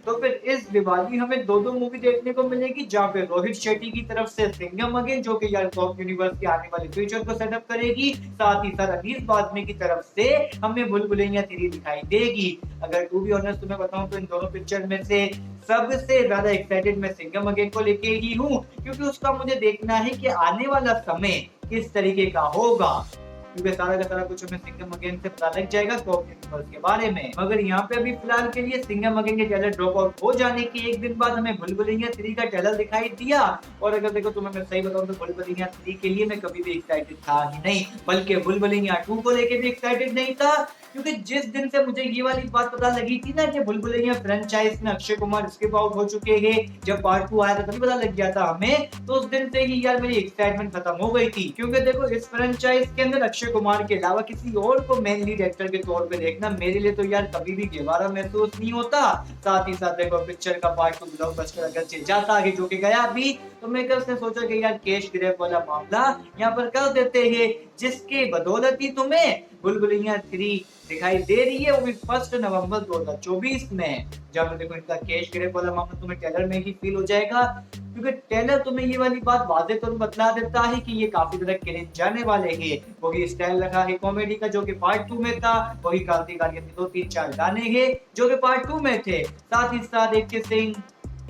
तो फिर इस दिवाली हमें 2-2 मूवी देखने को मिलेगी, जहाँ पे रोहित शेट्टी की तरफ से सिंघम अगेन जो कि यार टॉप यूनिवर्स के आने वाले फ्यूचर को सेटअप करेगी, साथ ही साथ अनीस बाज़मी की तरफ से हमें भूल भुलैया 3 दिखाई देगी। अगर टू बी ऑनेस्ट तुम्हें बताऊँ तो इन दोनों पिक्चर में से सबसे ज़्यादा एक्साइटेड मैं सिंघम अगेन को लेके ही हूँ, क्योंकि उसका मुझे देखना है कि आने वाला समय किस तरीके का होगा। क्योंकि सारा का सारा कुछ हमें सिंघम अगेन से पता लग जाएगा टॉप यूनिवर्स के बारे में। मगर यहाँ पे अभी फिलहाल के लिए सिंघम अगेन के ट्रेलर ड्रॉप आउट हो जाने के एक दिन बाद हमें भूल भुलैया 3 का ट्रेलर दिखाई दिया। और अगर देखो तुम्हें मैं सही बताऊँ तो भूल भुलैया 3 के लिए मैं कभी भी एक्साइटेड था ही नहीं, बल्कि भूल भुलैया 2 को लेके भी एक्साइटेड नहीं था। क्योंकि जिस दिन से मुझे ये वाली बात पता लगी थी ना कि भूल भुलैया फ्रेंचाइज में अक्षय कुमार स्किप आउट हो चुके हैं, जब पार्ट 2 आया था तभी पता लग गया था हमें, तो उस दिन से ही यार मेरी एक्साइटमेंट खत्म हो गई थी। क्योंकि देखो इस फ्रेंचाइज के अंदर अक्षय कुमार के अलावा किसी और को मेन लीड एक्टर के तौर पे देखना मेरे लिए तो यार कभी भी दोबारा महसूस नहीं होता। साथ ही साथ देखो पिक्चर का पार्ट 2 ब्लॉकबस्टर अगर चल जाता आगे जो कि गया भी, तो मेकर्स ने सोचा कि यार कैश ग्रैब वाला मामला यहाँ पर कर देते हैं, जिसके बदौलत ही तुम्हें भूल भुलैया 3 दिखाई दे रही है, वो भी 1 नवंबर 2024 में। जब मैं देखो इनका कैश ग्रैब वाला मामला तुम्हें ट्रेलर में ही फील हो जाएगा, क्योंकि ट्रेलर तुम्हें ये वाली बात वाज़ेह तौर पर बतला देता है कि ये काफी ज्यादा क्रिंज जाने वाले हैं। वही स्टाइल रखा है कॉमेडी का जो कि पार्ट 2 में था, वही कार्तिक आर्यन के 2-3-4 गाने हैं जो कि पार्ट 2 में थे। साथ ही साथ एक किसिंग,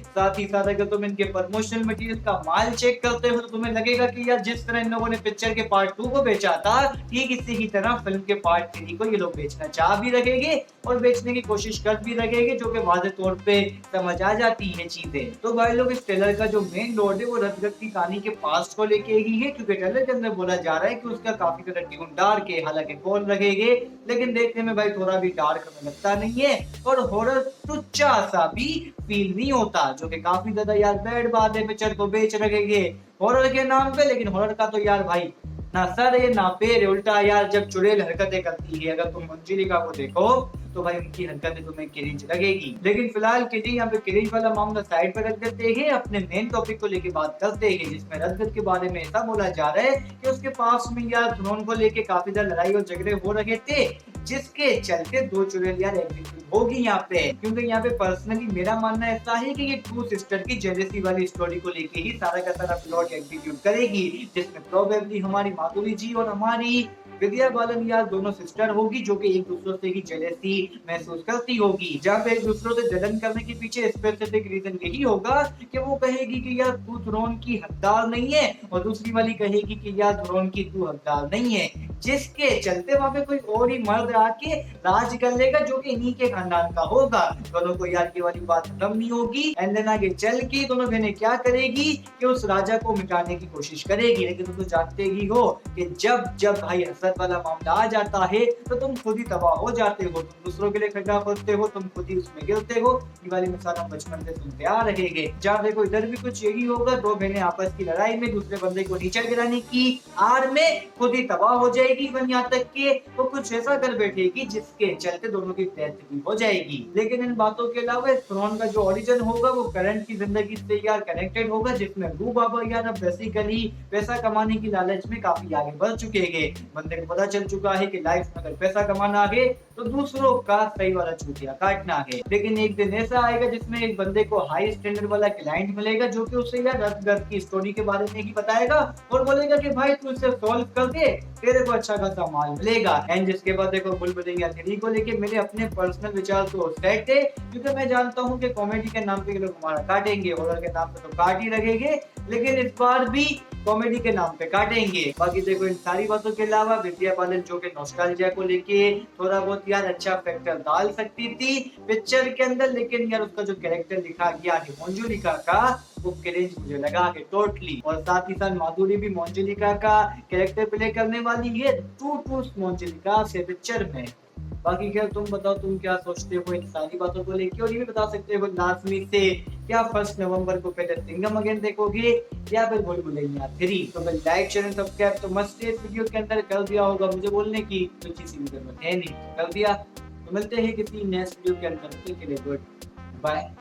साथ ही साथ अगर तुम इनके प्रमोशनल मटेरियल का माल चेक करते हो तो तुम्हें लगेगा कि यार जिस तरह इन लोगों ने पिक्चर के पार्ट 2 को बेचा था, ठीक इसी की तरह फिल्म के पार्ट 3 को ये लोग बेचना चाह भी लगेंगे और बेचने की कोशिश कर भी लगेंगे, जो कि वाज़ेह तौर पे समझ आ जाती है चीजें। तो भाई लोग इस ट्रेलर का जो मेन रोड है वो रतगत की कहानी के पास्ट को लेके ही है, क्योंकि ट्रेलर के अंदर बोला जा रहा है कि उसका काफी ज्यादा ट्यून डार्क है, हालांकि कौन लगेंगे, लेकिन देखने में भाई थोड़ा भी डार्क हमें लगता नहीं है और हॉरर तुच्चा सा भी फील नहीं होता, जो कि काफी ज्यादा यार बैड बात है। पिक्चर को बेच रखेंगे हॉरर के नाम पे, लेकिन हॉरर का तो यार भाई ना सर है ना पैर है, उल्टा यार जब चुड़ैल हरकतें करती है। अगर तुम मंजलिका को देखो तो भाई उनकी हरकतें तुम्हें क्रिंज लगेगी। लेकिन फिलहाल के लिए यहाँ पे क्रिंज वाला मामला साइड पर रख देते हैं, अपने मेन टॉपिक को लेके बात करते हैं, जिसमें रद्दत के बारे में ऐसा बोला जा रहा है कि उसके पास में यार थ्रोन को लेके काफी ज्यादा लड़ाई और झगड़े हो रहे थे, जिसके चलते 2 चुड़ैल यार एग्जीक्यूट होगी यहाँ पे। क्योंकि यहाँ पे पर्सनली मेरा मानना ऐसा है कि ये 2 सिस्टर की जेलेसी वाली स्टोरी को लेके ही सारा का सारा प्लॉट एग्जीक्यूट करेगी, जिसमें प्रोबेबली हमारी माधुरी जी और हमारी विद्या बालन यार दोनों सिस्टर होगी, जो कि एक दूसरे से ही जेलेसी महसूस करती होगी। जब एक दूसरे से जलन करने के पीछे स्पेसिफिक रीजन यही होगा कि वो कहेगी कि यार तू थ्रोन की हकदार नहीं है, और दूसरी वाली कहेगी कि यार थ्रोन की तू हकदार नहीं है, जिसके चलते वहां पे कोई और ही मर्द आके राज कर लेगा, जो कि इन्हीं के खानदान का होगा। दोनों को यार ये वाली बात खत्म नहीं होगी, एंड देन आगे चल के दोनों बहनें क्या करेगी कि उस राजा को मिटाने की कोशिश करेगी। लेकिन तुम तो जानते ही हो कि जब जब भाई हसरत वाला मामला आ जाता है तो तुम खुद ही तबाह हो जाते हो, तुम दूसरों के लिए खड्डा खोदते हो, तुम खुद ही उसमें गिरते हो। ये वाली मिसाल हम बचपन से सुनते आ रहे हैं। जहाँ देखो इधर भी कुछ यही होगा, 2 बहनें आपस की लड़ाई में दूसरे बंदे को नीचे गिराने की आड़ में खुद ही तबाह हो जाएगी, वन यहाँ तक के वो कुछ ऐसा कर बैठेगी जिसके चलते दोनों की डेथ भी हो जाएगी। लेकिन इन बातों के अलावा थ्रोन का जो ओरिजिन होगा वो करंट की जिंदगी से यार कनेक्टेड होगा, जिसमें रू बाबा यार अब बेसिकली पैसा कमाने की लालच में काफी आगे बढ़ चुके हैं। बंदे को पता चल चुका है कि लाइफ में अगर पैसा कमाना है तो दूसरों का सही वाला चूतिया काटना है। लेकिन एक दिन ऐसा आएगा जिसमें एक बंदे को हाई स्टैंडर्ड वाला क्लाइंट मिलेगा, जो कि उसे यार रत की स्टोरी के बारे में ही बताएगा और बोलेगा कि भाई तू इसे सॉल्व कर दे, तेरे को अच्छा खासा माल मिलेगा। एंड जिसके बाद देखो भूल भुलैया 3 को लेके मेरे अपने पर्सनल विचार तो सेट है, क्योंकि मैं जानता हूँ कि कॉमेडी के नाम पे ये लोग हमारा काटेंगे, हॉरर के नाम पे तो काट ही लगेंगे, लेकिन इस बार भी कॉमेडी के नाम पे काटेंगे। बाकी देखो इन सारी बातों के अलावा विद्या बालन जो कि नॉस्टैल्जिया को लेके थोड़ा बहुत यार अच्छा फैक्टर डाल सकती थी पिक्चर के अंदर, लेकिन यार उसका जो कैरेक्टर लिखा गया है मंजुलिका का वो क्रिंज मुझे लगा है टोटली। और साथ ही साथ माधुरी भी मंजुलिका का कैरेक्टर प्ले करने वाली है टू मंजुलिका से पिक्चर में। बाकी खैर तुम बताओ तुम क्या सोचते हो इन सारी बातों को लेके, और ये भी बता सकते हो लाजमी से क्या 1 नवंबर को पहले सिंघम अगेन देखोगे या फिर भूल भुलैया 3। तो भाई लाइक शेयर सब्सक्राइब तो मस्ट इस वीडियो के अंदर कर दिया होगा, मुझे बोलने की कुछ चीज की जरूरत है नहीं, कर दिया। तो मिलते हैं किसी नेक्स्ट वीडियो के अंदर, के लिए गुड बाय।